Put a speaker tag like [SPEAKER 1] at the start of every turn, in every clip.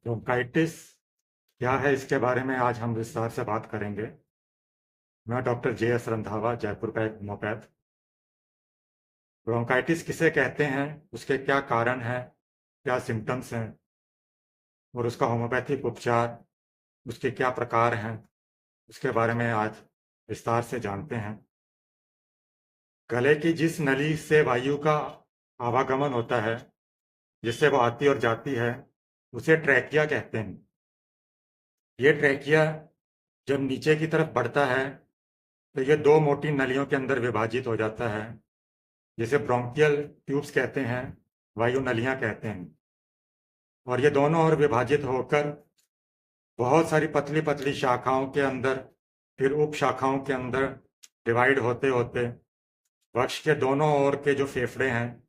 [SPEAKER 1] Bronchitis क्या है, इसके बारे में आज हम विस्तार से बात करेंगे। मैं डॉक्टर JS रंधावा, जयपुर का एक होम्योपैथ। ब्रोंकाइटिस किसे कहते हैं, उसके क्या कारण हैं, क्या सिम्टम्स हैं और उसका होम्योपैथिक उपचार, उसके क्या प्रकार हैं, उसके बारे में आज विस्तार से जानते हैं। गले की जिस नली से वायु का आवागमन होता है, जिससे वो आती और जाती है, उसे ट्रैकिया कहते हैं। ये ट्रैकिया जब नीचे की तरफ बढ़ता है तो ये दो मोटी नलियों के अंदर विभाजित हो जाता है, जिसे ब्रोंकियल ट्यूब्स कहते हैं, वायु नलियां कहते हैं। और ये दोनों ओर विभाजित होकर बहुत सारी पतली पतली शाखाओं के अंदर, फिर उप शाखाओं के अंदर डिवाइड होते होते वक्ष के दोनों ओर के जो फेफड़े हैं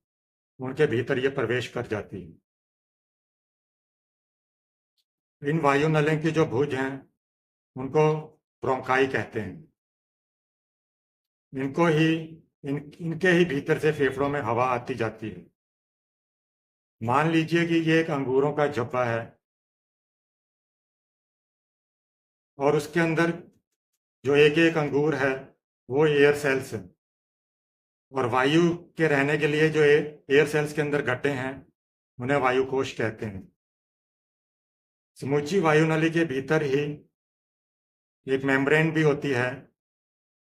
[SPEAKER 1] उनके भीतर ये प्रवेश कर जाती है। इन वायु नलियों की जो भुज हैं उनको ब्रोंकाई कहते हैं। इनको ही इनके ही भीतर से फेफड़ों में हवा आती जाती है। मान लीजिए कि ये एक अंगूरों का झब्बा है और उसके अंदर जो एक एक अंगूर है वो एयर सेल्स है, और वायु के रहने के लिए जो एयर सेल्स के अंदर गड्ढे हैं उन्हें वायु कोश कहते हैं। समूची वायु नली के भीतर ही एक मेम्ब्रेन भी होती है,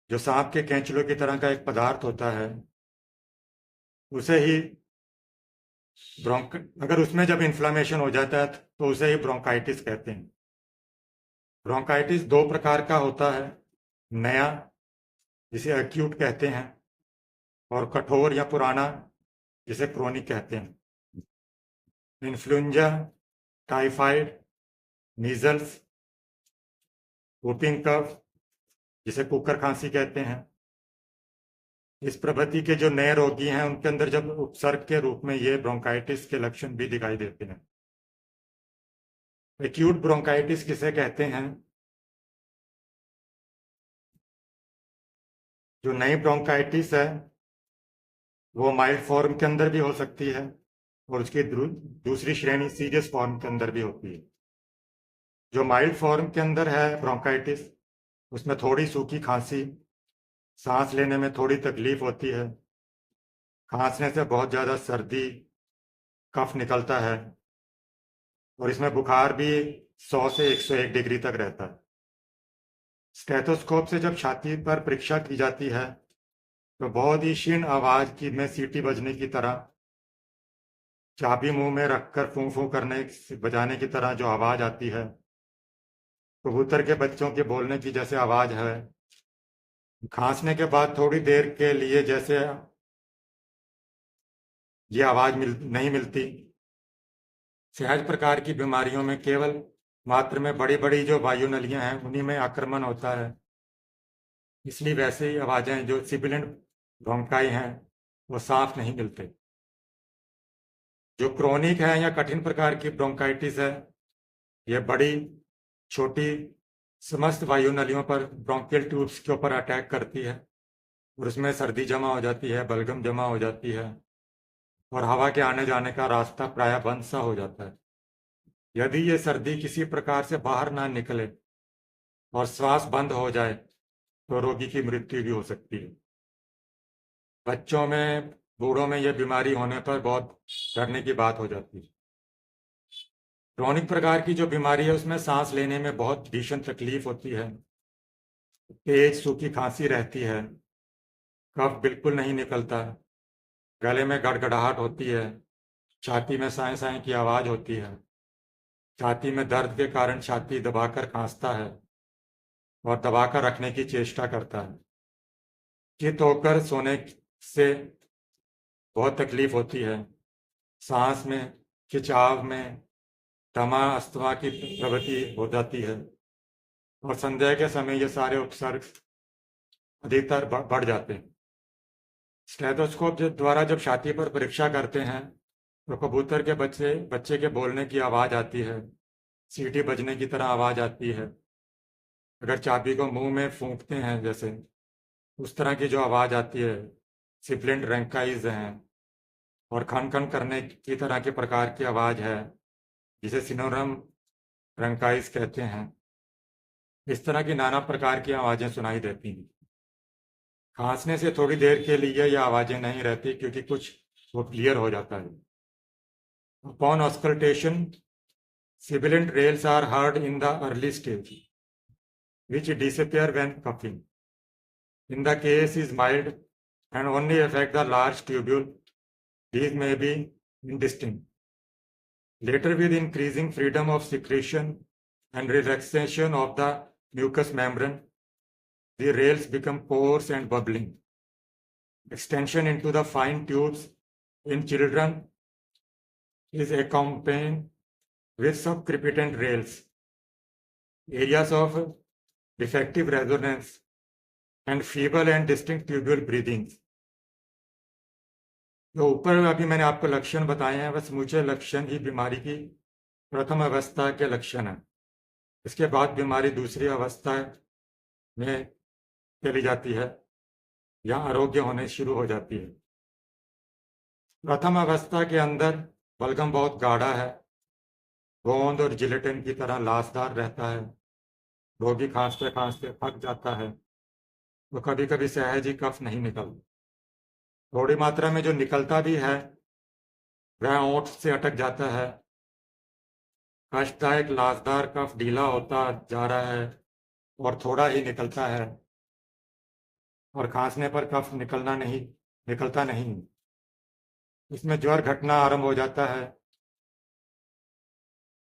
[SPEAKER 1] जो सांप के कैंचुलों की तरह का एक पदार्थ होता है। उसे ही अगर उसमें जब इन्फ्लामेशन हो जाता है तो उसे ही ब्रोंकाइटिस कहते हैं। ब्रोंकाइटिस दो प्रकार का होता है, नया जिसे एक्यूट कहते हैं, और कठोर या पुराना जिसे क्रोनिक कहते हैं। इन्फ्लुएंजा, टाइफाइड, मीजल्स, वुपिंग कफ जिसे कुकर खांसी कहते हैं, इस प्रभृति के जो नए रोगी हैं उनके अंदर जब उपसर्ग के रूप में ये ब्रोंकाइटिस के लक्षण भी दिखाई देते हैं। एक्यूट ब्रोंकाइटिस किसे कहते हैं? जो नई ब्रोंकाइटिस है वो माइल्ड फॉर्म के अंदर भी हो सकती है और उसकी दूसरी श्रेणी सीरियस फॉर्म के अंदर भी होती है। जो माइल्ड फॉर्म के अंदर है ब्रोंकाइटिस, उसमें थोड़ी सूखी खांसी, सांस लेने में थोड़ी तकलीफ होती है, खांसने से बहुत ज़्यादा सर्दी, कफ निकलता है, और इसमें बुखार भी 100 से 101 डिग्री तक रहता है। स्टेथोस्कोप से जब छाती पर परीक्षा की जाती है तो बहुत ही क्षीण आवाज की में सीटी बजने की तरह, चाबी मुंह में रखकर फूं फूं करने बजाने की तरह जो आवाज आती है, कबूतर के बच्चों के बोलने की जैसे आवाज है। खांसने के बाद थोड़ी देर के लिए जैसे ये आवाज नहीं मिलती। सहज प्रकार की बीमारियों में केवल मात्र में बड़ी बड़ी जो वायु नलियां हैं उन्हीं में आक्रमण होता है, इसलिए वैसे ही आवाजें जो सिबिलेंट ब्रोंकाई हैं वो साफ नहीं मिलते। जो क्रोनिक है या कठिन प्रकार की ब्रोंकाइटिस है, यह बड़ी छोटी समस्त वायु नलियों पर ब्रोंकियल ट्यूब्स के ऊपर अटैक करती है और उसमें सर्दी जमा हो जाती है, बलगम जमा हो जाती है और हवा के आने जाने का रास्ता प्रायः बंद सा हो जाता है। यदि ये सर्दी किसी प्रकार से बाहर ना निकले और श्वास बंद हो जाए तो रोगी की मृत्यु भी हो सकती है। बच्चों में, बूढ़ों में यह बीमारी होने पर बहुत डरने की बात हो जाती है। क्रोनिक प्रकार की जो बीमारी है उसमें सांस लेने में बहुत भीषण तकलीफ होती है, तेज सूखी खांसी रहती है, कफ बिल्कुल नहीं निकलता, गले में गड़गड़ाहट होती है, छाती में साए साए की आवाज होती है, छाती में दर्द के कारण छाती दबाकर खांसता है और दबाकर रखने की चेष्टा करता है। चित होकर सोने से बहुत तकलीफ होती है, सांस में, खिंचाव में, दमा अस्थमा की प्रवृत्ति हो जाती है और संदेह के समय ये सारे उपसर्ग अधिकतर बढ़ जाते हैं। स्टेथोस्कोप द्वारा जब छाती पर परीक्षा करते हैं तो कबूतर के बच्चे के बोलने की आवाज़ आती है, सीटी बजने की तरह आवाज़ आती है। अगर चाबी को मुंह में फूंकते हैं जैसे, उस तरह की जो आवाज़ आती है, सिबिलेंट ब्रोंकाइज हैं, और खन खन करने की तरह के प्रकार की आवाज़ है जिसे सिनोरम ब्रोंकाइटिस कहते हैं। इस तरह की नाना प्रकार की आवाज़ें सुनाई देती हैं। खांसने से थोड़ी देर के लिए यह आवाज़ें नहीं रहती, क्योंकि कुछ वो क्लियर हो जाता है। Upon auscultation, sibilant rails are heard in the early stage, which disappear when coughing. In the case is mild and only affect the large tubule, these may be indistinct. Later, with increasing freedom of secretion and relaxation of the mucous membrane, the rails become coarse and bubbling. Extension into the fine tubes in children is accompanied with subcrepitant rails. Areas of defective resonance and feeble and distinct tubule breathings. जो ऊपर अभी मैंने आपको लक्षण बताए हैं, वह समूचे लक्षण ही बीमारी की प्रथम अवस्था के लक्षण हैं। इसके बाद बीमारी दूसरी अवस्था में चली जाती है या आरोग्य होने शुरू हो जाती है। प्रथम अवस्था के अंदर बलगम बहुत गाढ़ा है, गोंद और जिलेटिन की तरह लासदार रहता है। रोगी खांसते खांसते थक जाता है, तो कभी कभी सहज ही कफ नहीं निकलता। थोड़ी मात्रा में जो निकलता भी है वह ओंठ से अटक जाता है। कष्टदायक लासदार कफ ढीला होता जा रहा है और थोड़ा ही निकलता है, और खांसने पर कफ निकलता नहीं। इसमें ज्वर घटना आरंभ हो जाता है,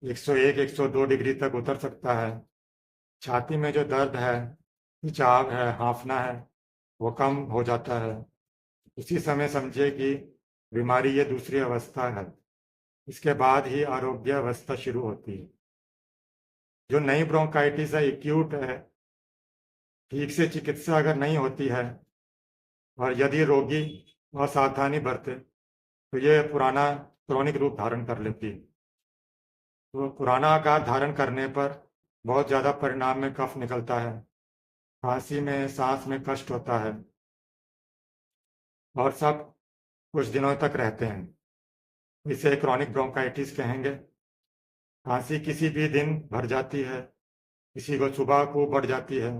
[SPEAKER 1] 101-102 डिग्री तक उतर सकता है। छाती में जो दर्द है, खिंचाव है, हांफना है, वो कम हो जाता है। इसी समय समझिए कि बीमारी ये दूसरी अवस्था है। इसके बाद ही आरोग्य अवस्था शुरू होती है। जो नई ब्रोंकाइटिस है, एक्यूट है, ठीक से चिकित्सा अगर नहीं होती है और यदि रोगी असावधानी बरते तो ये पुराना क्रोनिक रूप धारण कर लेती है। तो पुराना आकार धारण करने पर बहुत ज़्यादा परिणाम में कफ निकलता है, खांसी में, सांस में कष्ट होता है, और सब कुछ दिनों तक रहते हैं। इसे क्रॉनिक ब्रोंकाइटिस कहेंगे। खांसी किसी भी दिन भर जाती है, किसी को सुबह को बढ़ जाती है,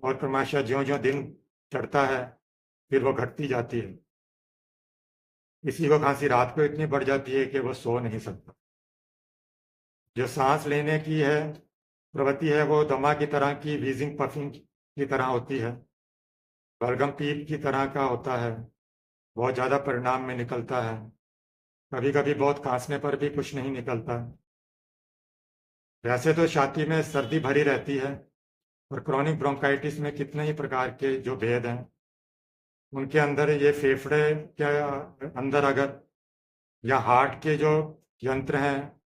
[SPEAKER 1] और क्रमशः ज्यों-ज्यों दिन चढ़ता है फिर वो घटती जाती है। किसी को खांसी रात को इतनी बढ़ जाती है कि वो सो नहीं सकता। जो सांस लेने की है प्रवृत्ति है, वो दमा की तरह की वीजिंग पफिंग की तरह होती है, बलगम पीप की तरह का होता है, बहुत ज़्यादा परिणाम में निकलता है। कभी कभी बहुत खांसने पर भी कुछ नहीं निकलता। वैसे तो छाती में सर्दी भरी रहती है, और क्रॉनिक ब्रोंकाइटिस में कितने ही प्रकार के जो भेद हैं, उनके अंदर ये फेफड़े के अंदर अगर या हार्ट के जो यंत्र हैं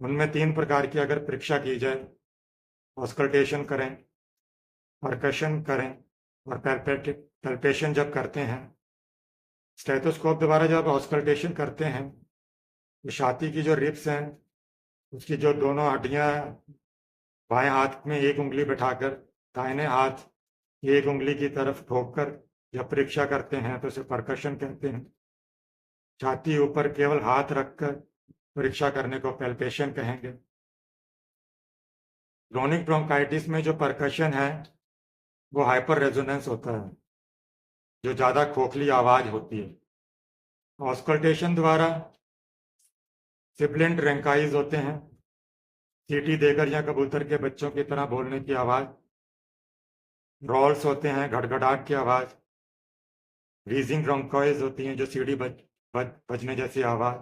[SPEAKER 1] उनमें 3 प्रकार की अगर परीक्षा की जाए, ऑस्कल्टेशन करें, परकशन करें और पैल्पेशन जब करते हैं, स्टेथोस्कोप द्वारा जब ऑस्कल्टेशन करते हैं तो छाती की जो रिब्स हैं उसकी जो दोनों हड्डियां बाएं हाथ में एक उंगली बैठाकर दाहिने हाथ एक उंगली की तरफ ठोककर जब परीक्षा करते हैं तो उसे परकशन कहते हैं। छाती ऊपर केवल हाथ रखकर परीक्षा करने को पैल्पेशन कहेंगे। क्रोनिक ब्रोंकाइटिस में जो परकशन है वो हाइपर रेजोनेंस होता है, जो ज़्यादा खोखली आवाज़ होती है। ऑस्कल्टेशन द्वारा सिबिलेंट रेंकाइज होते हैं, सीटी देकर या कबूतर के बच्चों की तरह बोलने की आवाज़। रॉल्स होते हैं, घड़घड़ाहट की आवाज़। वीजिंग ब्रोंकाइज होती हैं, जो सीढ़ी बजने जैसी आवाज़।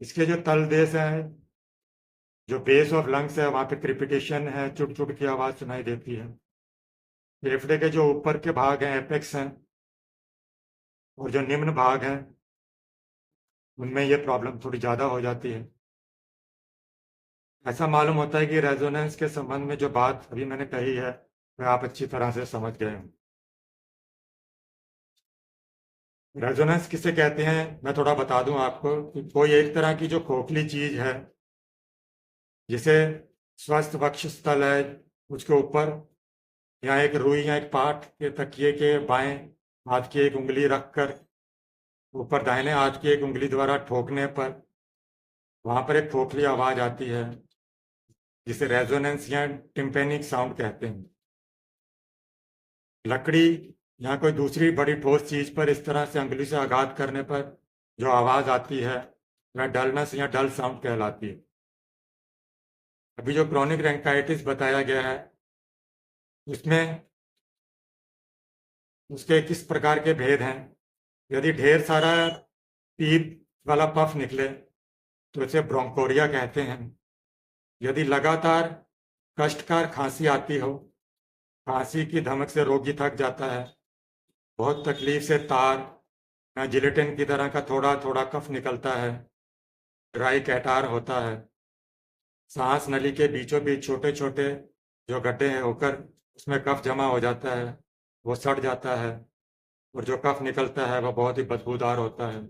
[SPEAKER 1] इसके जो तलदेश हैं, जो बेस ऑफ लंग्स है, वहाँ पे क्रिपिटेशन है, चुट चुट की आवाज़ सुनाई देती है। फेफड़े के जो ऊपर के भाग हैं, एपेक्स हैं, और जो निम्न भाग हैं उनमें ये प्रॉब्लम थोड़ी ज़्यादा हो जाती है। ऐसा मालूम होता है कि रेजोनेंस के संबंध में जो बात अभी मैंने कही है वह आप अच्छी तरह से समझ गए हैं। रेजोनेंस किसे कहते हैं मैं थोड़ा बता दूं आपको कि कोई एक तरह की जो खोखली चीज है, जिसे स्वस्थ वक्ष स्थल है उसके ऊपर या एक रुई या एक पाट के तकिए के बाएं हाथ की एक उंगली रखकर ऊपर दाहिने हाथ की एक उंगली द्वारा ठोकने पर वहां पर एक खोखली आवाज आती है, जिसे रेजोनेंस या टिम्पेनिक साउंड कहते हैं। लकड़ी या कोई दूसरी बड़ी ठोस चीज पर इस तरह से अंगुली से आघात करने पर जो आवाज आती है वह डलनेस या डल साउंड कहलाती है। अभी जो क्रॉनिक ब्रोंकाइटिस बताया गया है उसमें उसके किस प्रकार के भेद हैं। यदि ढेर सारा पीप वाला पफ निकले तो इसे ब्रोंकोरिया कहते हैं। यदि लगातार कष्टकार खांसी आती हो, खांसी की धमक से रोगी थक जाता है, बहुत तकलीफ से तार या जिलेटिन की तरह का थोड़ा थोड़ा कफ निकलता है, ड्राई कैटार होता है, सांस नली के बीचों बीच छोटे छोटे जो गड्ढे हैं होकर उसमें कफ जमा हो जाता है, वो सड़ जाता है और जो कफ निकलता है वह बहुत ही बदबूदार होता है।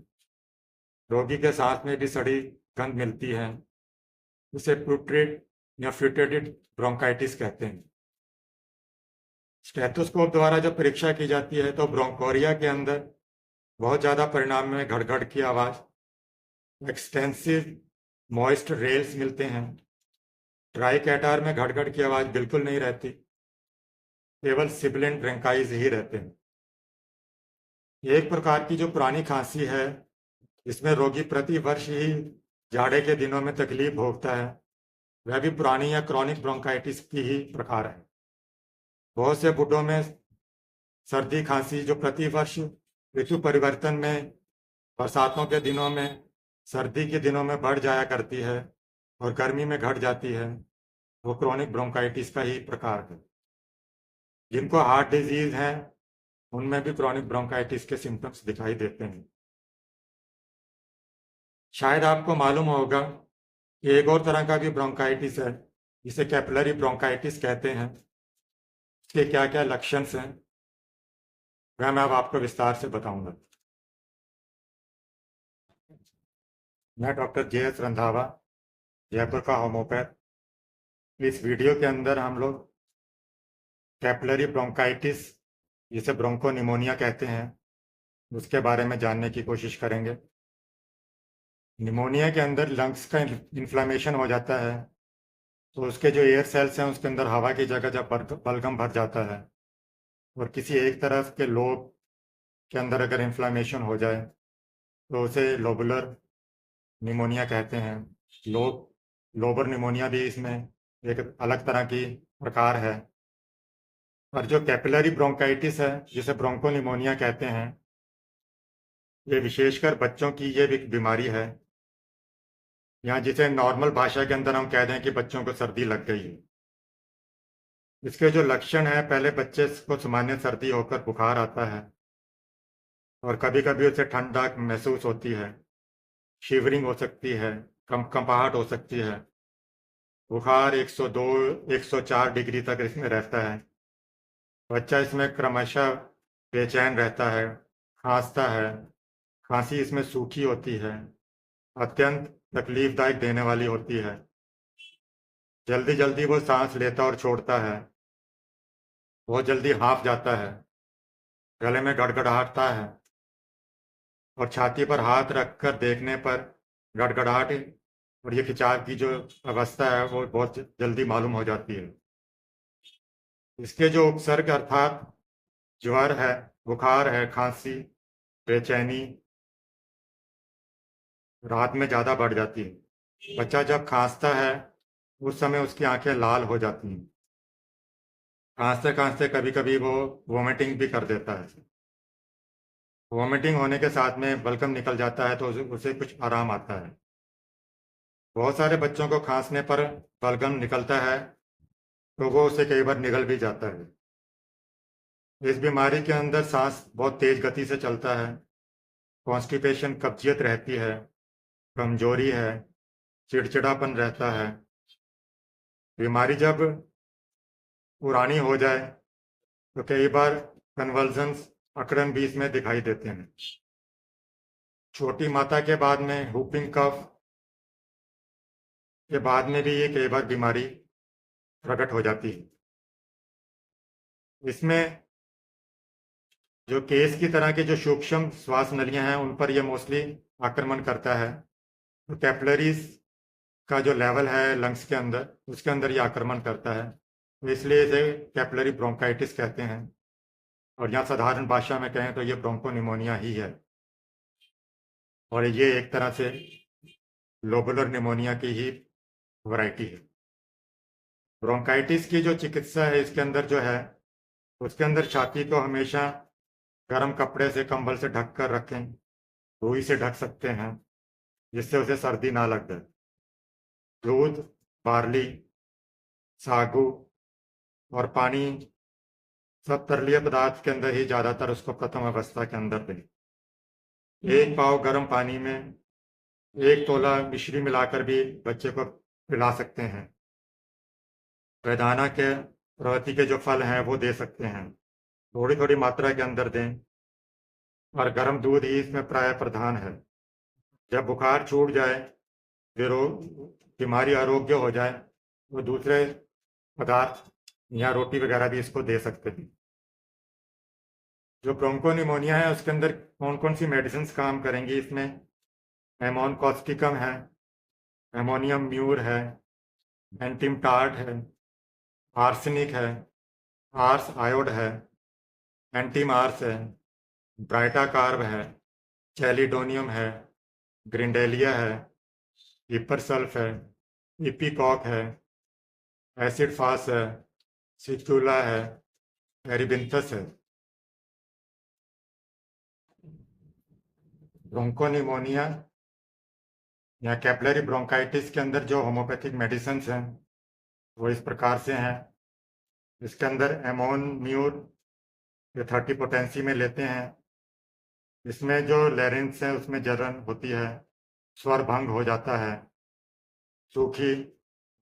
[SPEAKER 1] रोगी के सांस में भी सड़ी गंध मिलती है। इसे प्यूट्रिड या फ्यूटेटेड ब्रोंकाइटिस कहते हैं। स्टेथोस्कोप द्वारा जब परीक्षा की जाती है तो ब्रोंकोरिया के अंदर बहुत ज़्यादा परिणाम में घड़ की आवाज़, एक्सटेंसिव मॉइस्ट रेल्स मिलते हैं। ट्राई कैटार में घड़ की आवाज़ बिल्कुल नहीं रहती, केवल सिबिलेंट ब्रोंकाइज ही रहते हैं। एक प्रकार की जो पुरानी खांसी है इसमें रोगी प्रति वर्ष ही जाड़े के दिनों में तकलीफ भोगता है, वह भी पुरानी या क्रॉनिक ब्रोंकाइटिस की ही प्रकार है। बहुत से बुढ़ों में सर्दी खांसी जो प्रति वर्ष ऋतु परिवर्तन में बरसातों के दिनों में सर्दी के दिनों में बढ़ जाया करती है और गर्मी में घट जाती है, वो क्रॉनिक ब्रोंकाइटिस का ही प्रकार है। जिनको हार्ट डिजीज है उनमें भी क्रॉनिक ब्रोंकाइटिस के सिम्टम्स दिखाई देते हैं। शायद आपको मालूम होगा कि एक और तरह का भी ब्रोंकाइटिस है जिसे कैपिलरी ब्रोंकाइटिस कहते हैं। इसके क्या क्या लक्षण हैं वह मैं अब आपको विस्तार से बताऊंगा। मैं डॉक्टर जे.एस. रंधावा, जयपुर का होम्योपैथ। इस वीडियो के अंदर हम लोग कैपिलरी ब्रोंकाइटिस जिसे ब्रोंको निमोनिया कहते हैं उसके बारे में जानने की कोशिश करेंगे। निमोनिया के अंदर लंग्स का इन्फ्लामेशन हो जाता है तो उसके जो एयर सेल्स हैं उसके अंदर हवा की जगह जब बलगम भर जाता है और किसी एक तरफ के लोब के अंदर अगर इन्फ्लामेशन हो जाए तो उसे लोबुलर निमोनिया कहते हैं। लोबर निमोनिया भी इसमें एक अलग तरह की प्रकार है। और जो कैपिलरी ब्रोंकाइटिस है जिसे ब्रोंको निमोनिया कहते हैं, ये विशेषकर बच्चों की ये भी बीमारी है, या जिसे नॉर्मल भाषा के अंदर हम कह दें कि बच्चों को सर्दी लग गई है। इसके जो लक्षण है, पहले बच्चे को सामान्य सर्दी होकर बुखार आता है और कभी कभी उसे ठंडक महसूस होती है, शिवरिंग हो सकती है, कंपकंपाहट हो सकती है। बुखार 102 104 डिग्री तक इसमें रहता है। बच्चा इसमें क्रमशः बेचैन रहता है, खांसता है, खांसी इसमें सूखी होती है, अत्यंत तकलीफदायक देने वाली होती है। जल्दी जल्दी वो सांस लेता और छोड़ता है, बहुत जल्दी हाँफ जाता है, गले में गड़गड़ाहटता है और छाती पर हाथ रखकर देखने पर गड़गड़ाहट और ये खिंचाव की जो अवस्था है वो बहुत जल्दी मालूम हो जाती है। इसके जो उपसर्ग अर्थात ज्वर है, बुखार है, खांसी, बेचैनी रात में ज़्यादा बढ़ जाती है। बच्चा जब खांसता है उस समय उसकी आंखें लाल हो जाती हैं। खांसते खांसते कभी कभी वो वोमिटिंग भी कर देता है। वोमिटिंग होने के साथ में बलगम निकल जाता है तो उसे कुछ आराम आता है। बहुत सारे बच्चों को खांसने पर बलगम निकलता है तो वो उसे कई बार निगल भी जाता है। इस बीमारी के अंदर सांस बहुत तेज गति से चलता है, कॉन्स्टिपेशन कब्जियत रहती है, कमजोरी है, चिड़चिड़ापन रहता है। बीमारी जब पुरानी हो जाए तो कई बार कन्वल्जन्स, अकड़न भी इसमें दिखाई देते हैं। छोटी माता के बाद में हुपिंग कफ के बाद में भी ये कई बार बीमारी प्रकट हो जाती है। इसमें जो केस की तरह के जो सूक्ष्म श्वास नलियां हैं उन पर यह मोस्टली आक्रमण करता है। तो कैपिलरीज का जो लेवल है लंग्स के अंदर, उसके अंदर ये आक्रमण करता है, तो इसलिए इसे कैपिलरी ब्रोंकाइटिस कहते हैं। और यहाँ साधारण भाषा में कहें तो ये ब्रोंकोनिमोनिया ही है, और ये एक तरह से लोबुलर निमोनिया की ही वैरायटी है। ब्रोंकाइटिस की जो चिकित्सा है इसके अंदर जो है, उसके अंदर छाती को हमेशा गर्म कपड़े से, कंबल से ढक कर रखें, रुई से ढक सकते हैं जिससे उसे सर्दी ना लग जाए। दूध, बार्ली, सागू और पानी, सब तरलीय पदार्थ के अंदर ही ज्यादातर उसको प्रथम अवस्था के अंदर दें। 1 पाव गर्म पानी में 1 तोला मिश्री मिलाकर भी बच्चे को पिला सकते हैं। वेदाना के प्रवृत्ति के जो फल हैं वो दे सकते हैं, थोड़ी थोड़ी मात्रा के अंदर दें, और गर्म दूध ही इसमें प्राय प्रधान है। जब बुखार छूट जाए, बीमारी आरोग्य हो जाए, तो दूसरे पदार्थ या रोटी वगैरह भी इसको दे सकते हैं। जो ब्रोंकोनिमोनिया है उसके अंदर कौन कौन सी मेडिसिन काम करेंगी, इसमें एमोन कॉस्टिकम है, एमोनियम म्यूर है, एंटीमटार्ट है, आर्सेनिक है, आर्स आयोड है, एंटीमार्स है, ब्राइटा कार्ब है, चैलिडोनियम है, ग्रिंडेलिया है, हिपरसल्फ है, इपीकॉक है, एसिड फास है, सिचुला है, एरिबिंथस है। ब्रोंकोनिमोनिया या कैपिलरी ब्रोंकाइटिस के अंदर जो होम्योपैथिक मेडिसिन हैं वो इस प्रकार से हैं। इसके अंदर एमोन म्यूर 30 पोटेंसी में लेते हैं। इसमें जो लेरिंक्स है उसमें जलन होती है, स्वर भंग हो जाता है, सूखी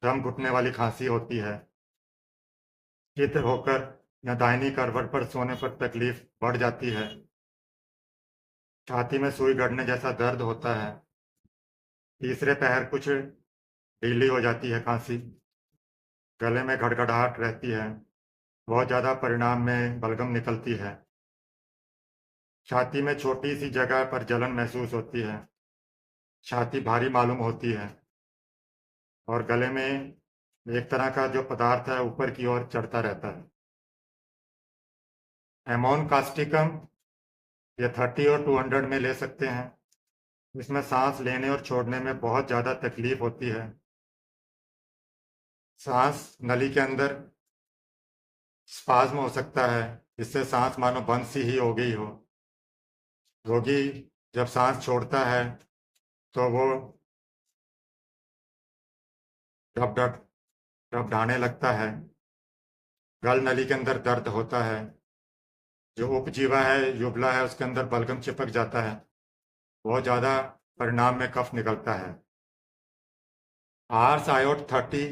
[SPEAKER 1] दम घुटने वाली खांसी होती है, चित्त होकर या दाहिनी करवट पर सोने पर तकलीफ बढ़ जाती है, छाती में सुई गड़ने जैसा दर्द होता है, तीसरे पहर कुछ ढीली हो जाती है खांसी, गले में घड़घड़ाहट रहती है, बहुत ज़्यादा परिणाम में बलगम निकलती है, छाती में छोटी सी जगह पर जलन महसूस होती है, छाती भारी मालूम होती है, और गले में एक तरह का जो पदार्थ है ऊपर की ओर चढ़ता रहता है। एमोन कास्टिकम ये 30 और 200 में ले सकते हैं। इसमें सांस लेने और छोड़ने में बहुत ज़्यादा तकलीफ होती है, सांस नली के अंदर स्पाज्म हो सकता है, जिससे सांस मानो बंद सी ही हो गई हो। रोगी जब सांस छोड़ता है तो वो ढाने लगता है, गल नली के अंदर दर्द होता है, जो उपजीवा है, युगला है, उसके अंदर बलगम चिपक जाता है, बहुत ज़्यादा परिणाम में कफ निकलता है। आर्स आयोड 30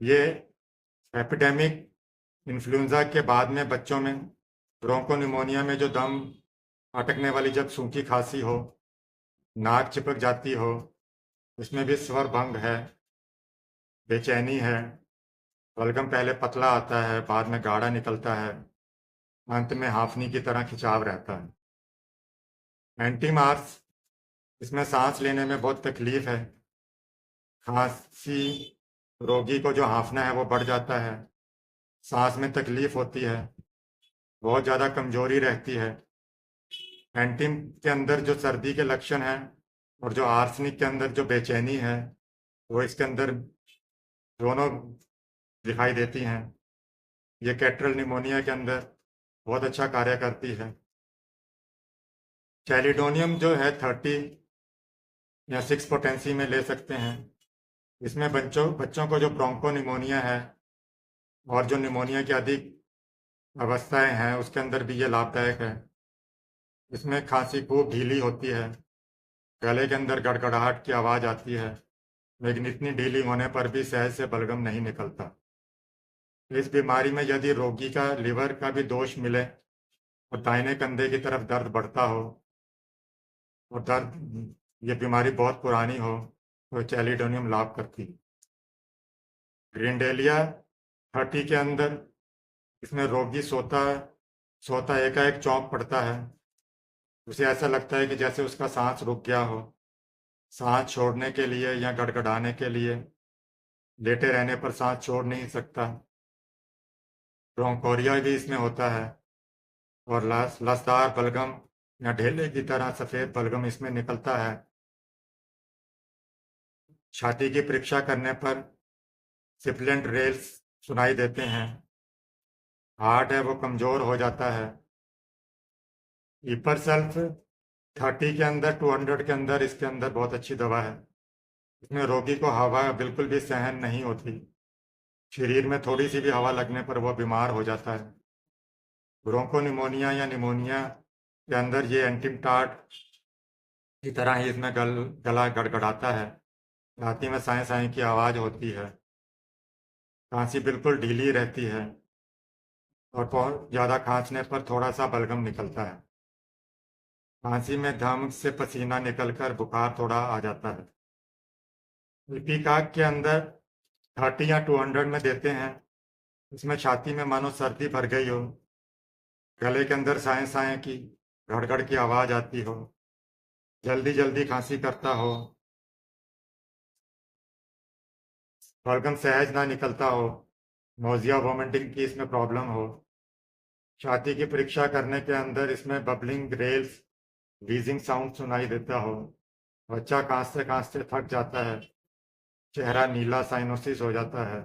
[SPEAKER 1] ये एपिडेमिक इन्फ्लुएंजा के बाद में बच्चों में ब्रोंकोनिमोनिया में जो दम अटकने वाली जब सूखी खांसी हो, नाक चिपक जाती हो, इसमें भी स्वर भंग है, बेचैनी है, बलगम पहले पतला आता है, बाद में गाढ़ा निकलता है, अंत में हाफनी की तरह खिंचाव रहता है। एंटीमार्स इसमें सांस लेने में बहुत तकलीफ है, खांसी, रोगी को जो हाफना है वो बढ़ जाता है, सांस में तकलीफ होती है, बहुत ज़्यादा कमजोरी रहती है। एंटीम के अंदर जो सर्दी के लक्षण हैं और जो आर्सेनिक के अंदर जो बेचैनी है वो इसके अंदर दोनों दिखाई देती हैं। ये कैटरल निमोनिया के अंदर बहुत अच्छा कार्य करती है। चैलिडोनियम जो है 30 या 6 पोटेंसी में ले सकते हैं। इसमें बच्चों को जो ब्रोंको निमोनिया है और जो निमोनिया की अधिक अवस्थाएं हैं उसके अंदर भी ये लाभदायक है। इसमें खांसी खूब ढीली होती है, गले के अंदर गड़गड़ाहट की आवाज़ आती है, लेकिन इतनी ढीली होने पर भी सहज से बलगम नहीं निकलता। इस बीमारी में यदि रोगी का लिवर का भी दोष मिले और दाहिने कंधे की तरफ दर्द बढ़ता हो और ये बीमारी बहुत पुरानी हो तो चैलिडोनियम लाभ करती है। ग्रिंडेलिया 30 के अंदर इसमें रोगी सोता सोता एकाएक चौंक पड़ता है, उसे ऐसा लगता है कि जैसे उसका सांस रुक गया हो, सांस छोड़ने के लिए या गड़गड़ाने के लिए, लेटे रहने पर सांस छोड़ नहीं सकता। ब्रोंकोरिया भी इसमें होता है और लसदार बलगम या ढेले की तरह सफेद बलगम इसमें निकलता है। छाती की परीक्षा करने पर सिबिलेंट रेल्स सुनाई देते हैं। हार्ट है वो कमजोर हो जाता है। ईपर सेल्फ 30 के अंदर 200 के अंदर इसके अंदर बहुत अच्छी दवा है। इसमें रोगी को हवा बिल्कुल भी सहन नहीं होती। शरीर में थोड़ी सी भी हवा लगने पर वो बीमार हो जाता है। ब्रोंकोनिमोनिया या निमोनिया के अंदर ये एंटीमटाड की तरह ही इसमें गला गड़गड़ाता है। छाती में साए साए की आवाज़ होती है। खांसी बिल्कुल ढीली रहती है और बहुत ज़्यादा खांसने पर थोड़ा सा बलगम निकलता है। खांसी में दम से पसीना निकलकर बुखार थोड़ा आ जाता है। इपिकाक के अंदर 30 या 200 में देते हैं। इसमें छाती में मानो सर्दी भर गई हो, गले के अंदर साए साए की गड़गड़ की आवाज़ आती हो, जल्दी जल्दी खांसी करता हो, बलगम सहज ना निकलता हो, नोजिया वोमिटिंग की इसमें प्रॉब्लम हो। छाती की परीक्षा करने के अंदर इसमें बबलिंग रेल्स व्हीजिंग साउंड सुनाई देता हो, बच्चा खांसते खांसते थक जाता है, चेहरा नीला साइनोसिस हो जाता है,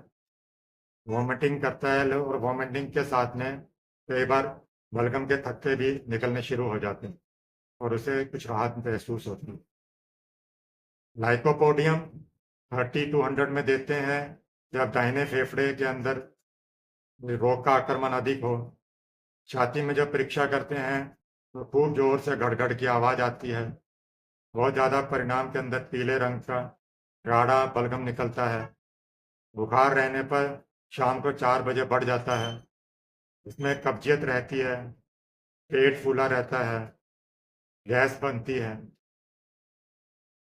[SPEAKER 1] वोमिटिंग करता है और वोमिटिंग के साथ में कई बार बलगम के थक्के भी निकलने शुरू हो जाते हैं और उसे कुछ राहत महसूस होती है। लाइकोपोडियम 30-100 में देते हैं जब दाहिने फेफड़े के अंदर रोग का आक्रमण अधिक हो। छाती में जब परीक्षा करते हैं तो खूब जोर से गड़गड़ की आवाज़ आती है। बहुत ज़्यादा परिणाम के अंदर पीले रंग का गाढ़ा बलगम निकलता है। बुखार रहने पर शाम को 4 बजे बढ़ जाता है। इसमें कब्जियत रहती है, पेट फूला रहता है, गैस बनती है।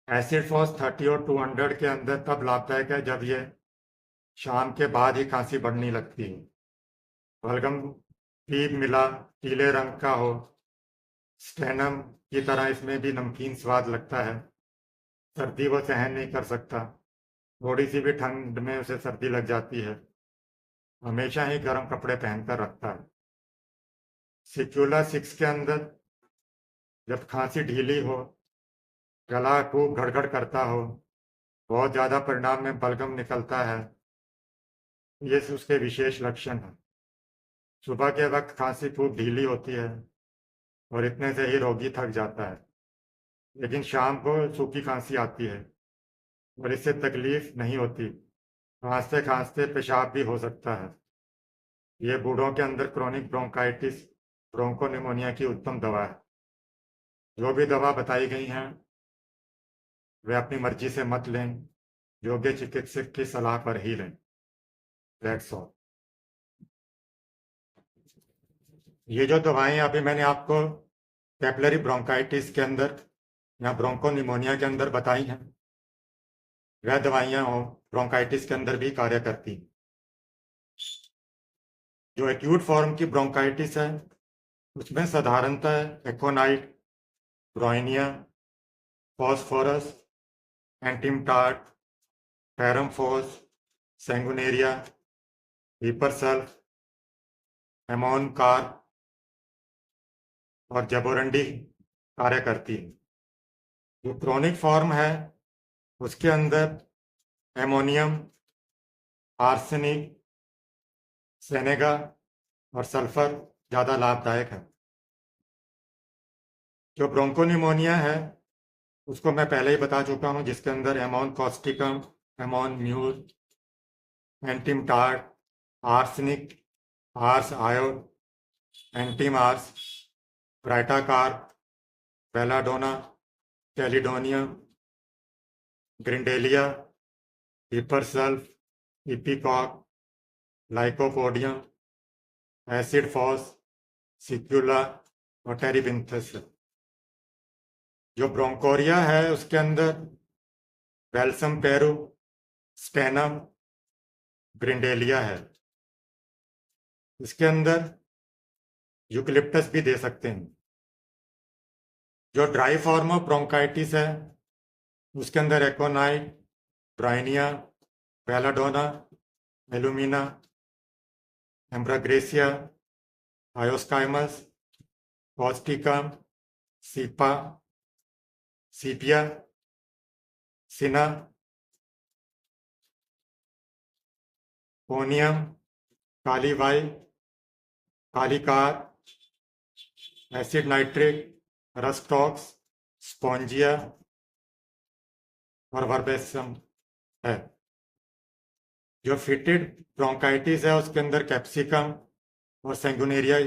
[SPEAKER 1] एसिड फॉस 30 और 200 के अंदर तब लाभदायक है जब ये शाम के बाद ही खांसी बढ़ने लगती है। बलगम पीप मिला पीले रंग का हो, स्टेनम की तरह इसमें भी नमकीन स्वाद लगता है। सर्दी वो सहन नहीं कर सकता, थोड़ी सी भी ठंड में उसे सर्दी लग जाती है, हमेशा ही गर्म कपड़े पहनकर रखता है। सिक्यूला 6 के अंदर जब खांसी ढीली हो, गला खूब गड़गड़ करता हो, बहुत ज़्यादा परिणाम में बलगम निकलता है, ये उसके विशेष लक्षण हैं। सुबह के वक्त खांसी खूब ढीली होती है और इतने से ही रोगी थक जाता है, लेकिन शाम को सूखी खांसी आती है और इससे तकलीफ नहीं होती। खांसते खांसते पेशाब भी हो सकता है। ये बूढ़ों के अंदर क्रोनिक ब्रोंकाइटिस ब्रोंकोनिमोनिया की उत्तम दवा है। जो भी दवा बताई गई हैं वे अपनी मर्जी से मत लें, योग्य चिकित्सक की सलाह पर ही लें। That's all. ये जो दवाएं अभी मैंने आपको कैपिलरी ब्रोंकाइटिस के अंदर या ब्रोंकोनिमोनिया के अंदर बताई हैं, वह दवाइयां हो ब्रोंकाइटिस के अंदर भी कार्य करती हैं। जो एक्यूट फॉर्म की ब्रोंकाइटिस है उसमें साधारणतः एकोनाइट, ब्रोइनिया, फॉस्फोरस, एंटीमटाड, पैरमफोस, सैंगुनेरिया, हीपरसल्फ, एमोनकार और जबोरंडी कार्य करती है। जो क्रोनिक फॉर्म है उसके अंदर एमोनियम, आर्सेनिक, सेनेगा और सल्फर ज़्यादा लाभदायक है। जो ब्रोंकोनिमोनिया है उसको मैं पहले ही बता चुका हूँ, जिसके अंदर ammon causticum, ammon mur, antim tart, arsenic, ars iod, antim ars, baryta carb, belladonna, chelidonium, grindelia, hepar sulph, ipecac, lycopodium, acid phos, सिक्यूला और टेरिबिंथस। जो ब्रोंकोरिया है उसके अंदर बेल्सम पेरू, स्टेनम, ग्रिंडेलिया है। इसके अंदर यूकलिप्टस भी दे सकते हैं। जो ड्राई फॉर्म ऑफ ब्रोंकाइटिस है उसके अंदर aconite, bryonia, belladonna, alumina, ambra grisea, hyoscyamus, causticum, cepa, sepia, cina, conium, kali bi, kali carb, acid nitric, rhus tox, spongia और वर्बेसम है। जो फिटेड ब्रोंकाइटिस है उसके अंदर कैप्सिकम और सेंगुनेरिया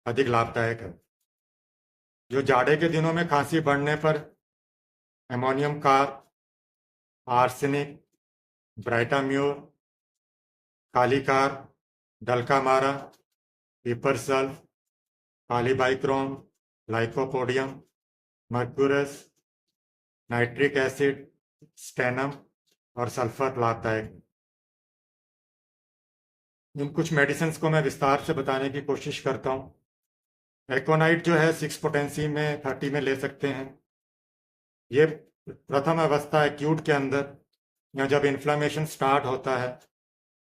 [SPEAKER 1] अधिक लाभदायक है। जो जाड़े के दिनों में खांसी बढ़ने पर ammonium carb, arsenic, baryta mur, kali carb, dulcamara, hepar sulph, kali bichrome, lycopodium, mercurius, nitric acid, stannum और सल्फर लाभदायक। इन कुछ मेडिसिन को मैं विस्तार से बताने की कोशिश करता हूँ। एकोनाइट जो है 6 पोटेंसी में 30 में ले सकते हैं। ये प्रथम अवस्था एक्यूट के अंदर या जब इन्फ्लामेशन स्टार्ट होता है,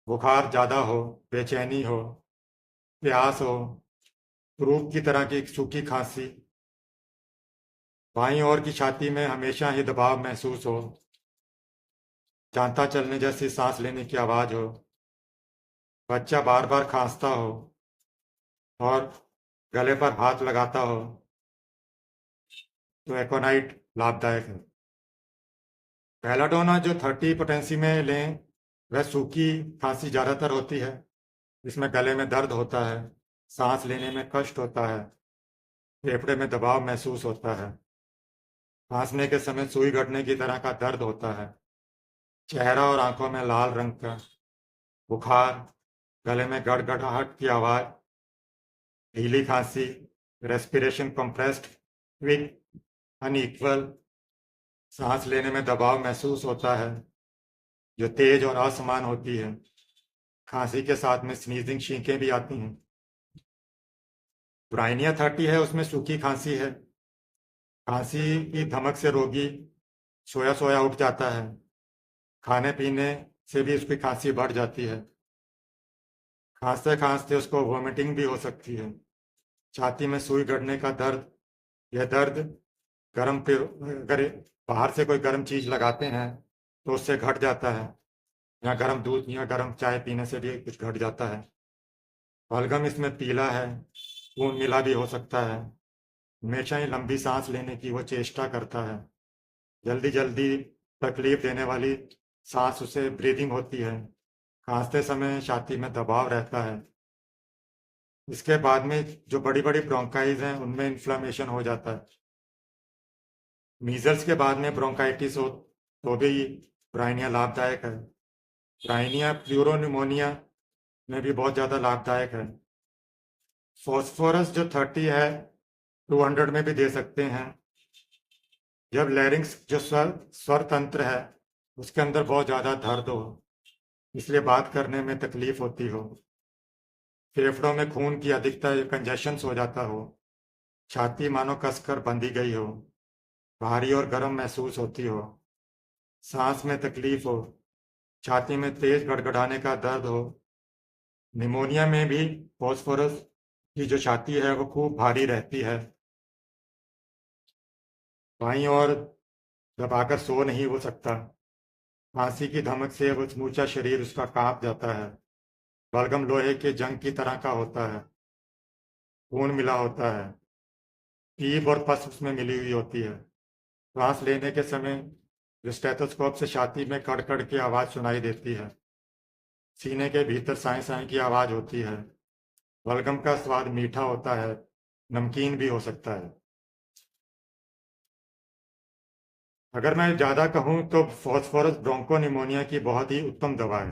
[SPEAKER 1] बुखार ज़्यादा हो, बेचैनी हो, प्यास हो, रूप की तरह की सूखी खांसी, बाईं ओर की छाती में हमेशा ही दबाव महसूस हो, जानता चलने जैसी सांस लेने की आवाज़ हो, बच्चा बार बार खांसता हो और गले पर हाथ लगाता हो, तो एकोनाइट लाभदायक है। बेलाडोना जो 30 पोटेंसी में लें, वह सूखी खांसी ज़्यादातर होती है। इसमें गले में दर्द होता है, सांस लेने में कष्ट होता है, फेफड़े में दबाव महसूस होता है, खांसने के समय सुई गड़ने की तरह का दर्द होता है, चेहरा और आंखों में लाल रंग का बुखार, गले में गड़गड़ाहट की आवाज़, ढीली खांसी, रेस्पिरेशन कंप्रेस्ड, क्विक, अनइक्वल, सांस लेने में दबाव महसूस होता है जो तेज और असमान होती है। खांसी के साथ में स्नीजिंग, छींकें भी आती हैं। ब्राइनिया 30 है, उसमें सूखी खांसी है। खांसी की धमक से रोगी सोया सोया उठ जाता है, खाने पीने से भी उसकी खांसी बढ़ जाती है, खांसते खांसते उसको वोमिटिंग भी हो सकती है। छाती में सुई गड़ने का दर्द, यह दर्द गर्म पे अगर बाहर से कोई गर्म चीज लगाते हैं तो उससे घट जाता है, या गर्म दूध या गर्म चाय पीने से भी कुछ घट जाता है। बलगम इसमें पीला है, खून मिला भी हो सकता है। हमेशा ही लंबी सांस लेने की वो चेष्टा करता है। जल्दी जल्दी तकलीफ देने वाली सांस उसे ब्रीदिंग होती है। खांसते समय छाती में दबाव रहता है। इसके बाद में जो बड़ी बड़ी ब्रोंकाइज हैं उनमें इन्फ्लामेशन हो जाता है। मीजल्स के बाद में ब्रोंकाइटिस हो तो भी ब्राइनिया लाभदायक है। ब्राइनिया प्लूरोनिमोनिया में भी बहुत ज़्यादा लाभदायक है। फॉस्फोरस जो 30 है 200 में भी दे सकते हैं। जब लैरिंक्स जो स्वर तंत्र है उसके अंदर बहुत ज़्यादा दर्द हो, इसलिए बात करने में तकलीफ होती हो, फेफड़ों में खून की अधिकता कंजेशन हो जाता हो, छाती मानो कसकर बंधी गई हो, भारी और गर्म महसूस होती हो, सांस में तकलीफ हो, छाती में तेज गड़गड़ाने का दर्द हो। निमोनिया में भी फॉस्फोरस की जो छाती है वो खूब भारी रहती है, बाईं ओर दबाकर सो नहीं हो सकता, फांसी की धमक से वो समूचा शरीर उसका कांप जाता है। बलगम लोहे के जंग की तरह का होता है, खून मिला होता है, पीप और पस उसमें मिली हुई होती है। सांस लेने के समय जो स्टेथोस्कोप से छाती में कड़कड़ की आवाज़ सुनाई देती है, सीने के भीतर साए साए की आवाज़ होती है। बलगम का स्वाद मीठा होता है, नमकीन भी हो सकता है। अगर मैं ज़्यादा कहूँ तो फॉस्फोरस ब्रोंकोनिमोनिया की बहुत ही उत्तम दवा है।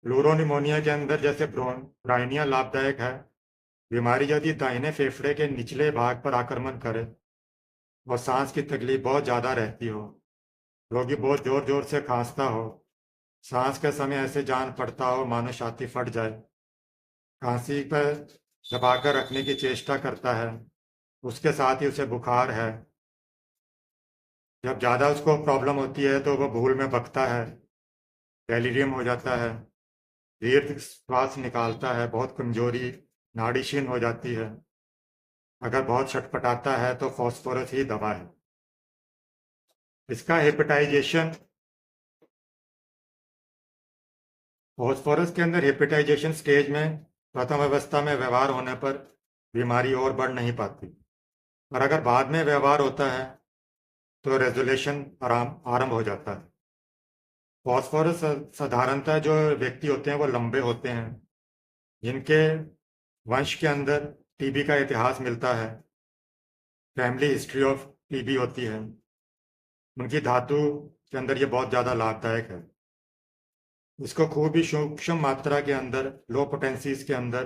[SPEAKER 1] प्लूरोनिमोनिया के अंदर जैसे ब्राइनिया लाभदायक है, बीमारी यदि दाहिने फेफड़े के निचले भाग पर आक्रमण करे और सांस की तकलीफ बहुत ज़्यादा रहती हो, रोगी बहुत जोर जोर से खांसता हो, सांस के समय ऐसे जान पड़ता हो मानो छाती फट जाए, खांसी पर दबाकर रखने की चेष्टा करता है, उसके साथ ही उसे बुखार है, जब ज़्यादा उसको प्रॉब्लम होती है तो वो भूल में बकता है, डेलीरियम हो जाता है, दीर्घ श्वास निकालता है, बहुत कमजोरी, नाड़ी क्षीण हो जाती है। अगर बहुत छटपटाता है तो फॉस्फोरस ही दवा है। इसका हेपेटाइजेशन, फॉस्फोरस के अंदर हेपेटाइजेशन स्टेज में प्रथम अवस्था में व्यवहार होने पर बीमारी और बढ़ नहीं पाती, और अगर बाद में व्यवहार होता है तो रेजोल्यूशन आरंभ हो जाता है। फॉस्फोरस साधारणतः जो व्यक्ति होते हैं वो लंबे होते हैं, जिनके वंश के अंदर टीबी का इतिहास मिलता है, फैमिली हिस्ट्री ऑफ टीबी होती है, उनकी धातु के अंदर ये बहुत ज़्यादा लाभदायक है। इसको खूब ही सूक्ष्म मात्रा के अंदर, लो पोटेंसीज के अंदर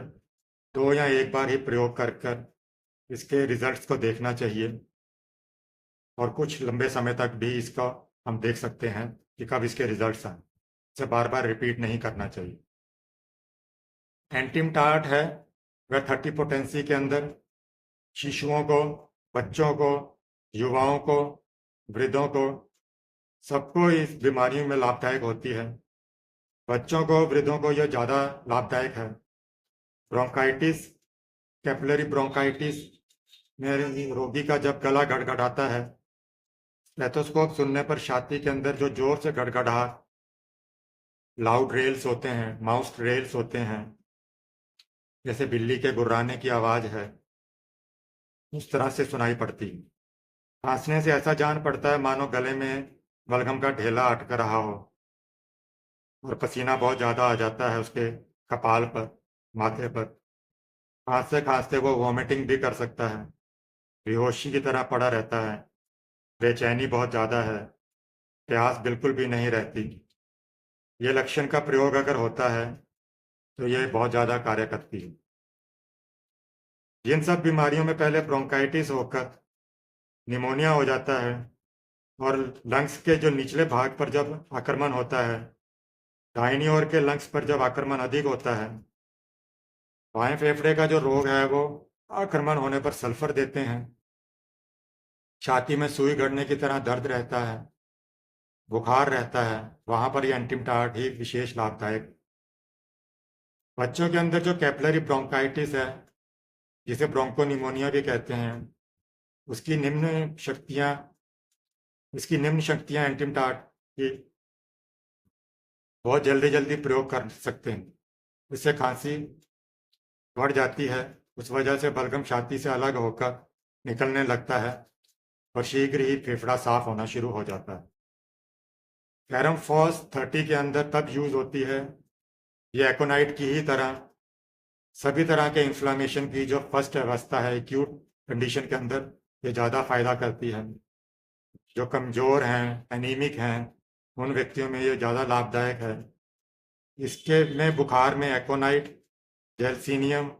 [SPEAKER 1] 2 या 1 बार ही प्रयोग कर कर इसके रिजल्ट्स को देखना चाहिए, और कुछ लंबे समय तक भी इसका हम देख सकते हैं कि कब इसके रिजल्ट्स आए। इसे बार बार रिपीट नहीं करना चाहिए। एंटीमटार्ट है वह 30 पोटेंसी के अंदर शिशुओं को, बच्चों को, युवाओं को, वृद्धों को, सबको इस बीमारी में लाभदायक होती है। बच्चों को, वृद्धों को यह ज़्यादा लाभदायक है। ब्रोंकाइटिस, कैपिलरी ब्रोंकाइटिस में रोगी का जब गला गड़गड़ाता है, स्टेथोस्कोप सुनने पर छाती के अंदर जो जोर से गड़गड़ाहट, लाउड रेल्स होते हैं, माउस रेल्स होते हैं, जैसे बिल्ली के गुर्राने की आवाज़ है, उस तरह से सुनाई पड़ती है। खांसने से ऐसा जान पड़ता है मानो गले में बलगम का ढेला अटक रहा हो, और पसीना बहुत ज़्यादा आ जाता है उसके कपाल पर, माथे पर। खांसते खांसते वो वॉमिटिंग भी कर सकता है, बेहोशी की तरह पड़ा रहता है, बेचैनी बहुत ज़्यादा है, प्यास बिल्कुल भी नहीं रहती। ये लक्षण का प्रयोग अगर होता है तो ये बहुत ज़्यादा कार्य करती है। जिन सब बीमारियों में पहले ब्रोंकाइटिस होकर निमोनिया हो जाता है, और लंग्स के जो निचले भाग पर जब आक्रमण होता है, दाहिनी ओर के लंग्स पर जब आक्रमण अधिक होता है, बाएं फेफड़े का जो रोग है वो आक्रमण होने पर सल्फर देते हैं, छाती में सुई गड़ने की तरह दर्द रहता है, बुखार रहता है, वहां पर ये एंटीमटार्ट ही विशेष लाभदायक। बच्चों के अंदर जो कैपिलरी ब्रोंकाइटिस है, जिसे ब्रोंकोनिमोनिया भी कहते हैं, उसकी निम्न शक्तियां इसकी निम्न शक्तियां एंटीमटार्ट की बहुत जल्दी जल्दी प्रयोग कर सकते हैं। इससे खांसी बढ़ जाती है, उस वजह से बलगम छाती से अलग होकर निकलने लगता है, और शीघ्र ही फेफड़ा साफ होना शुरू हो जाता है। कैरमफॉस 30 के अंदर तब यूज होती है, ये एकोनाइट की ही तरह सभी तरह के इन्फ्लामेशन की जो फर्स्ट अवस्था है, एक्यूट कंडीशन के अंदर ये ज़्यादा फायदा करती है। जो कमज़ोर हैं, एनीमिक हैं, उन व्यक्तियों में ये ज़्यादा लाभदायक है। इसके में बुखार में एकोनाइट, जेलसीनियम,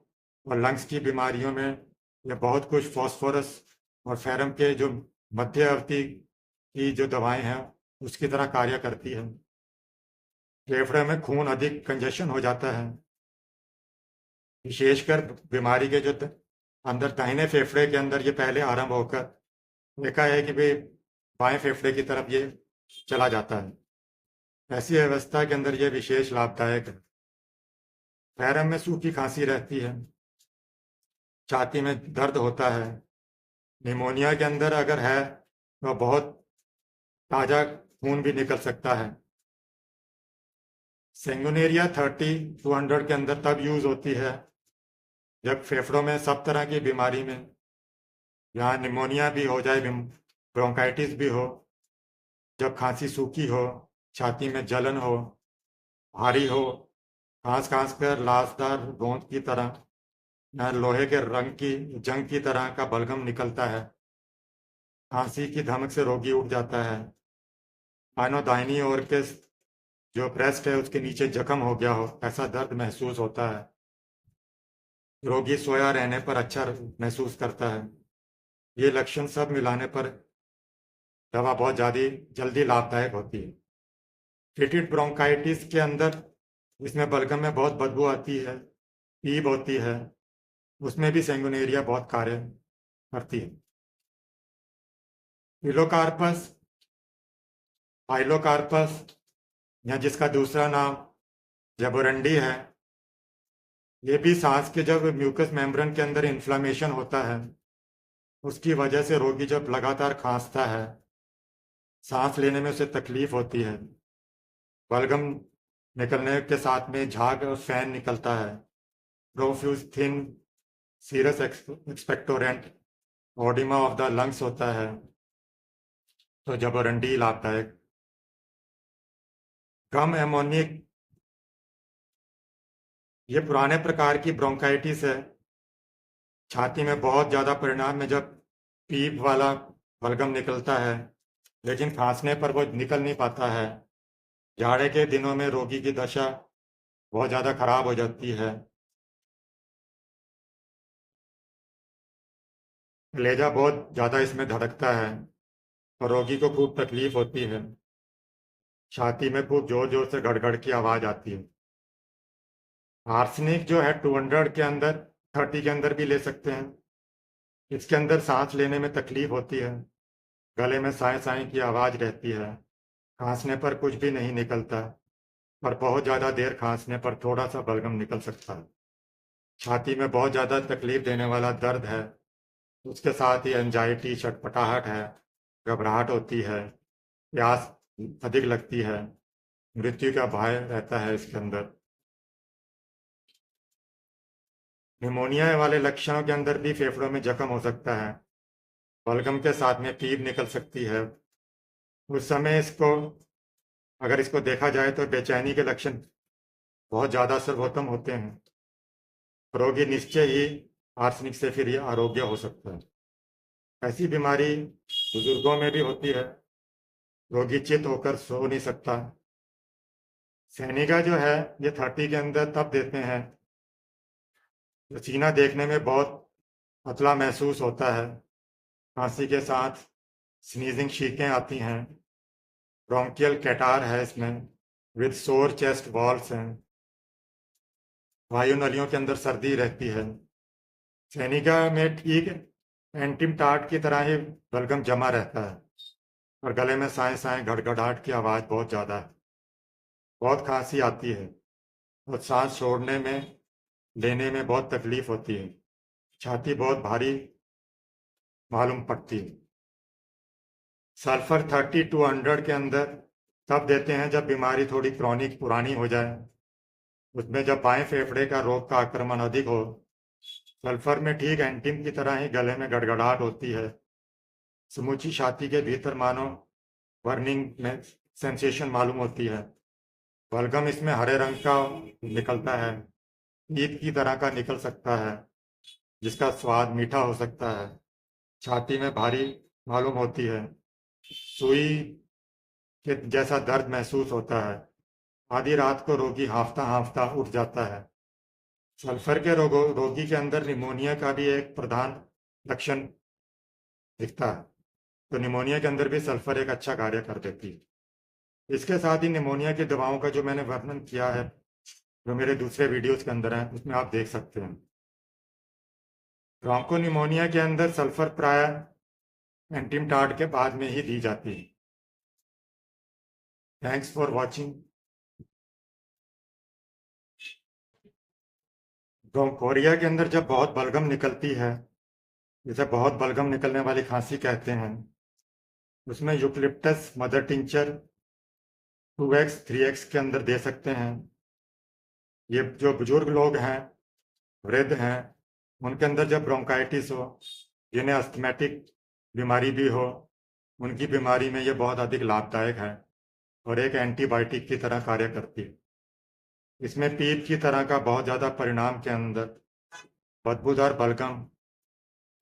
[SPEAKER 1] और लंग्स की बीमारियों में ये बहुत कुछ फॉस्फोरस और फेरम के जो मध्य अवधि की जो दवाएं हैं उसकी तरह कार्य करती है। फेफड़े में खून अधिक कंजेशन हो जाता है, विशेषकर बीमारी के जो अंदर दाहिने फेफड़े के अंदर ये पहले आरंभ होकर देखा है कि भाई बाएं फेफड़े की तरफ ये चला जाता है। ऐसी अवस्था के अंदर ये विशेष लाभदायक है। पैरम में सूखी खांसी रहती है, छाती में दर्द होता है। निमोनिया के अंदर अगर है तो बहुत ताज़ा खून भी निकल सकता है। सेंगुनेरिया 30-200 के अंदर तब यूज होती है जब फेफड़ों में सब तरह की बीमारी में, यहाँ निमोनिया भी हो जाए, ब्रोंकाइटिस भी हो, जब खांसी सूखी हो, छाती में जलन हो, भारी हो, खांस खांस कर लाशदार गोंद की तरह या लोहे के रंग की जंग की तरह का बलगम निकलता है, खांसी की धमक से रोगी उठ जाता है, मानो दाहिनी ओर के जो ब्रेस्ट है उसके नीचे जख्म हो गया हो, ऐसा दर्द महसूस होता है। रोगी सोया रहने पर अच्छा महसूस करता है। ये लक्षण सब मिलाने पर दवा बहुत ज़्यादा जल्दी लाभदायक होती है। फिटिड ब्रोंकाइटिस के अंदर इसमें बलगम में बहुत बदबू आती है, पीप होती है, उसमें भी सेंगुनेरिया बहुत कार्य करती है। पिलोकार्पस पाइलोकार्पस या जिसका दूसरा नाम जबोरंडी है, ये भी सांस के जब म्यूकस मेम्ब्रेन के अंदर इन्फ्लामेशन होता है उसकी वजह से रोगी जब लगातार खांसता है, सांस लेने में उसे तकलीफ होती है, बलगम निकलने के साथ में झाग और फैन निकलता है, profuse thin serous expectorant oedema of the lungs होता है, तो जबरंडी लाभदायक। कम एमोनिक, ये पुराने प्रकार की ब्रोंकाइटिस है, छाती में बहुत ज़्यादा परिणाम में जब पीप वाला बलगम निकलता है, लेकिन खांसने पर वो निकल नहीं पाता है। जाड़े के दिनों में रोगी की दशा बहुत ज़्यादा खराब हो जाती है। कलेजा बहुत ज़्यादा इसमें धड़कता है और रोगी को खूब तकलीफ होती है। छाती में खूब जोर जोर से गड़गड़ की आवाज़ आती है। आर्सेनिक जो है 200 के अंदर 30 के अंदर भी ले सकते हैं। इसके अंदर सांस लेने में तकलीफ होती है, गले में साए साए की आवाज़ रहती है, खांसने पर कुछ भी नहीं निकलता, पर बहुत ज़्यादा देर खांसने पर थोड़ा सा बलगम निकल सकता है। छाती में बहुत ज़्यादा तकलीफ देने वाला दर्द है, उसके साथ ही एंजाइटी, छटपटाहट है, घबराहट होती है, प्यास अधिक लगती है, मृत्यु का भय रहता है इसके अंदर। निमोनिया वाले लक्षणों के अंदर भी फेफड़ों में जख्म हो सकता है, बलगम के साथ में पीप निकल सकती है। उस समय इसको, अगर इसको देखा जाए तो बेचैनी के लक्षण बहुत ज़्यादा सर्वोत्तम होते हैं। रोगी निश्चय ही आर्सेनिक से फिर ये आरोग्य हो सकता है। ऐसी बीमारी बुजुर्गों में भी होती है, रोगी चित होकर सो नहीं सकता। सैनिका जो है ये 30 के अंदर तब देते हैं, सीना देखने में बहुत पतला महसूस होता है, खांसी के साथ स्नीजिंग छींकें आती हैं, ब्रोंकियल कैटार है इसमें विद सोर चेस्ट वॉल्स हैं, वायु नलियों के अंदर सर्दी रहती है। सैनिका में ठीक एंटिम टार्ट की तरह ही बलगम जमा रहता है और गले में साए साए गड़गड़ाहट की आवाज़ बहुत ज़्यादा है, बहुत खांसी आती है और सांस छोड़ने में लेने में बहुत तकलीफ होती है, छाती बहुत भारी मालूम पड़ती है। सल्फर 30-100 के अंदर तब देते हैं जब बीमारी थोड़ी क्रॉनिक पुरानी हो जाए, उसमें जब बाएं फेफड़े का रोग का आक्रमण अधिक हो। सल्फर में ठीक एंटिम की तरह ही गले में गड़गड़ाहट होती है, समूची छाती के भीतर मानो बर्निंग में सेंसेशन मालूम होती है। बलगम इसमें हरे रंग का निकलता है, ईद की तरह का निकल सकता है, जिसका स्वाद मीठा हो सकता है, छाती में भारी मालूम होती है, सुई के जैसा दर्द महसूस होता है, आधी रात को रोगी हांफता हांफता उठ जाता है। सल्फर के रोगी के अंदर निमोनिया का भी एक प्रधान लक्षण दिखता है, तो निमोनिया के अंदर भी सल्फर एक अच्छा कार्य कर देती है। इसके साथ ही निमोनिया की दवाओं का जो मैंने वर्णन किया है, जो मेरे दूसरे वीडियोस के अंदर है, उसमें आप देख सकते हैं। ब्रोंको निमोनिया के अंदर सल्फर प्राय एंटीम टार्ड के बाद में ही दी जाती है। Thanks for watching. ब्रोंकोरिया के अंदर जब बहुत बलगम निकलती है, जिसे बहुत बलगम निकलने वाली खांसी कहते हैं, उसमें eucalyptus mother tincture 2x 3x के अंदर दे सकते हैं। ये जो बुजुर्ग लोग हैं, वृद्ध हैं, उनके अंदर जब ब्रोंकाइटिस हो, जिन्हें अस्थमेटिक बीमारी भी हो, उनकी बीमारी में ये बहुत अधिक लाभदायक है और एक एंटीबायोटिक की तरह कार्य करती है। इसमें पीप की तरह का बहुत ज़्यादा परिणाम के अंदर बदबूदार बलगम,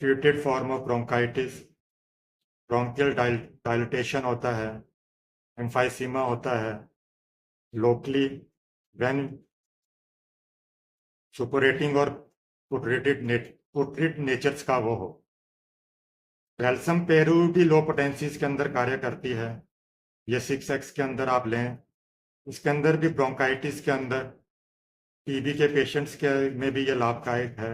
[SPEAKER 1] treated form of bronchitis, bronchial dilatation होता है, एम्फाइसीमा होता है, लोकली वेन सुपरेटिंग और पुट्रिड नेचर्स का वो हो। बैल्सम पेरू भी लो पोटेंसीज के अंदर कार्य करती है, ये 6x के अंदर आप लें। इसके अंदर भी ब्रोंकाइटिस के अंदर टीबी के पेशेंट्स के में भी ये लाभदायक है।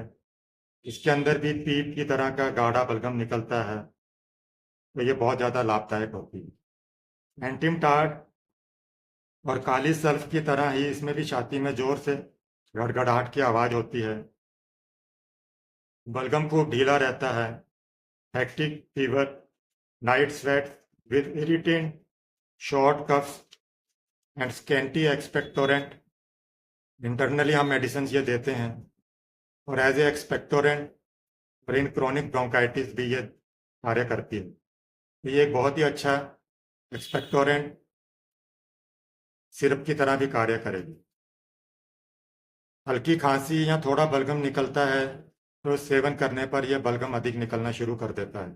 [SPEAKER 1] इसके अंदर भी पीप की तरह का गाढ़ा बलगम निकलता है, तो ये बहुत ज़्यादा लाभदायक होती है। एंटिमटाड और काली सल्फ की तरह ही इसमें भी छाती में जोर से गड़गड़ाहट की आवाज़ होती है। बलगम खूब ढीला रहता है। Hectic fever, night sweat with irritant, short coughs and scanty expectorant. Internally हम मेडिसिन ये देते हैं और एज ए एक्सपेक्टोरेंट और इन क्रोनिक ब्रोंकाइटिस भी ये कार्य करती है। तो ये एक बहुत ही अच्छा एक्सपेक्टोरेंट सिरप की तरह भी कार्य करेगी। हल्की खांसी या थोड़ा बलगम निकलता है तो सेवन करने पर यह बलगम अधिक निकलना शुरू कर देता है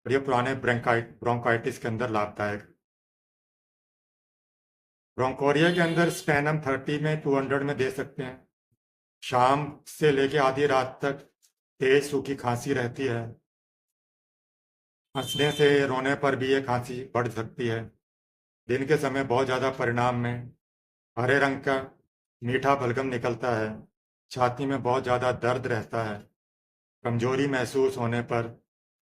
[SPEAKER 1] और यह पुराने ब्रोंकाइटिस के अंदर लाभदायक। ब्रोंकोरिया के अंदर स्टेनम 30 में 200 में दे सकते हैं। शाम से लेके आधी रात तक तेज सूखी खांसी रहती है। हंसने से रोने पर भी ये खांसी बढ़ सकती है। दिन के समय बहुत ज़्यादा परिणाम में हरे रंग का मीठा बलगम निकलता है। छाती में बहुत ज़्यादा दर्द रहता है। कमजोरी महसूस होने पर,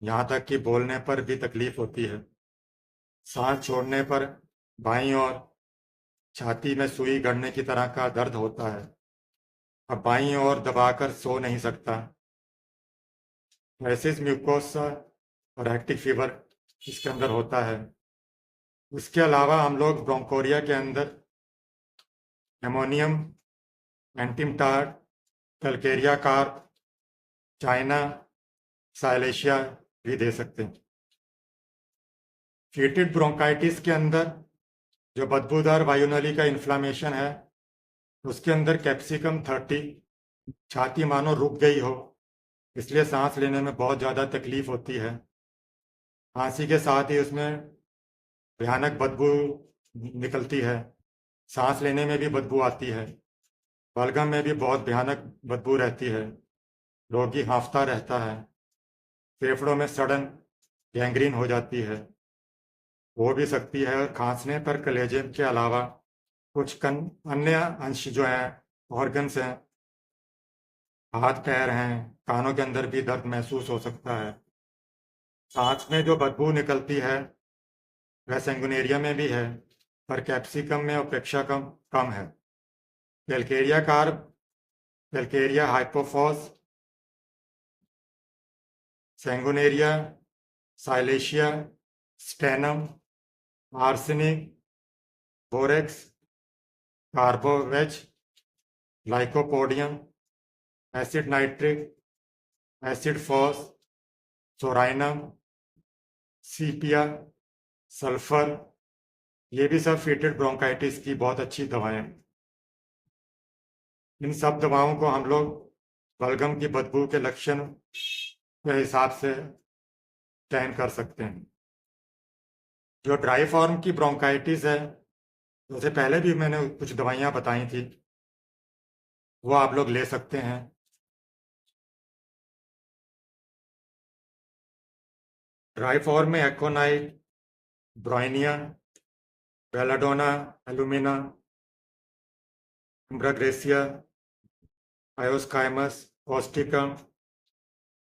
[SPEAKER 1] यहाँ तक कि बोलने पर भी तकलीफ होती है। सांस छोड़ने पर बाईं ओर छाती में सुई गड़ने की तरह का दर्द होता है। अब बाईं ओर दबाकर सो नहीं सकता। एसिस म्यूकोसा और हेक्टिक फीवर इसके अंदर होता है। इसके अलावा हम लोग ब्रोंकोरिया के अंदर ammonium, एंटिमटाड, Calcarea carp, China, silicea भी दे सकते हैं। फीटेड ब्रोंकाइटिस के अंदर जो बदबूदार वायुनली का इन्फ्लामेशन है उसके अंदर कैप्सिकम 30, छाती मानो रुक गई हो इसलिए सांस लेने में बहुत ज़्यादा तकलीफ होती है। खांसी के साथ ही उसमें भयानक बदबू निकलती है। सांस लेने में भी बदबू आती है। बलगम में भी बहुत भयानक बदबू रहती है। रोगी हांफता रहता है। फेफड़ों में सड़न गैंग्रीन हो जाती है, हो भी सकती है। और खांसने पर कलेजे के अलावा कुछ अन्य अंश जो हैं, ऑर्गन्स हैं, हाथ पैर हैं, कानों के अंदर भी दर्द महसूस हो सकता है। सांस में जो बदबू निकलती है वह सेंगुनेरिया में भी है पर कैप्सिकम में अपेक्षा कम है। Calcarea carb, calcarea hypophos, sanguinaria, silicea, stannum, arsenic, borax, carbo veg, lycopodium, acid nitric, acid phos, psorinum, sepia, sulphur, ये भी सब फीटेड ब्रोंकाइटिस की बहुत अच्छी दवाएं हैं। इन सब दवाओं को हम लोग बलगम की बदबू के लक्षण के हिसाब से चयन कर सकते हैं। जो ड्राई फॉर्म की ब्रोंकाइटिस है, उससे पहले भी मैंने कुछ दवाइयाँ बताई थी, वो आप लोग ले सकते हैं। ड्राई फॉर्म में एकोनाइट, ब्रोइनिया, बेलाडोना एलुमिना, एम्ब्राग्रेसिया, आयोस्काइमस, ऑस्टिकम,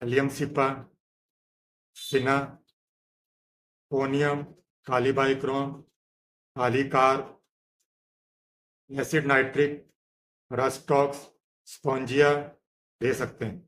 [SPEAKER 1] एलियमसिपा, सिना, पोनियम, कालीबाइक्रोम, कालीकार्प, एसिड नाइट्रिक, रस्टॉक्स, स्पोंजिया दे सकते हैं।